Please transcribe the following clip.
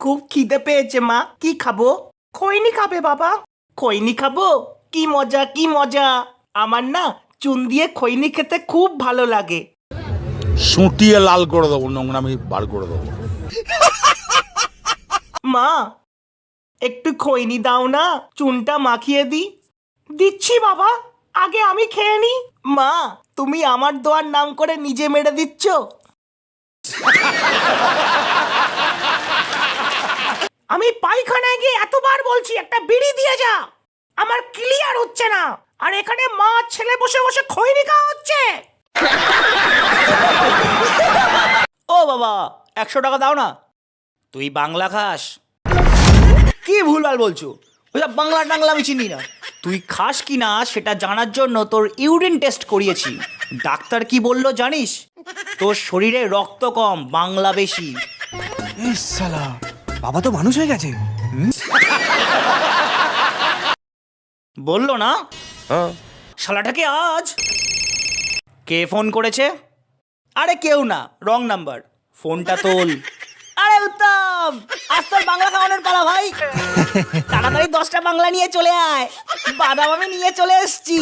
খুব খিদে পেয়েছে মা, কি খাবো? খৈনি খাবে বাবা? খৈনি খাবো? কি মজা কি মজা! আমার না চুন দিয়ে খৈনি খেতে খুব ভালো লাগে। সুটিয়ে লাল করে দেবো, নোংরামি বার করে দেবো। মা, একটু খৈনি দাও না, চুনটা মাখিয়ে দি। দিচ্ছি বাবা, আগে আমি খেয়ে নি। মা, তুমি আমার দোয়ার নাম করে নিজে মেরে দিচ্ছ। আমি পায়খানায় গিয়ে এতবার বলছি একটা বিড়ি দিয়ে যা, আমার ক্লিয়ার হচ্ছে না, আর এখানে মা ছেলে বসে বসে খৈনি খাওয়া হচ্ছে। ও বাবা, 100 টাকা দাও না। তুই বাংলা খাস? কি ভুলভাল বলছো, ওইসব বাংলা টাংলা আমি চিনি না। তুই খাস কি না সেটা জানার জন্য তোর ইউরিন টেস্ট করিয়েছি। ডাক্তার কি বললো জানিস? তোর শরীরে রক্ত কম, বাংলা বেশি। শালা, বাবা তো মানুষ হয়ে গেছে। বললো না শালাটাকে আজ। কে ফোন করেছে? আরে কেউ না, রং নাম্বার। ফোনটা তোল। আরে উত্তম, আজ তোর বাংলা খাওয়ানোর পালা ভাই। তাড়াতাড়ি 10টা বাংলা নিয়ে চলে আয়, বাদাম আমি নিয়ে চলে এসছি।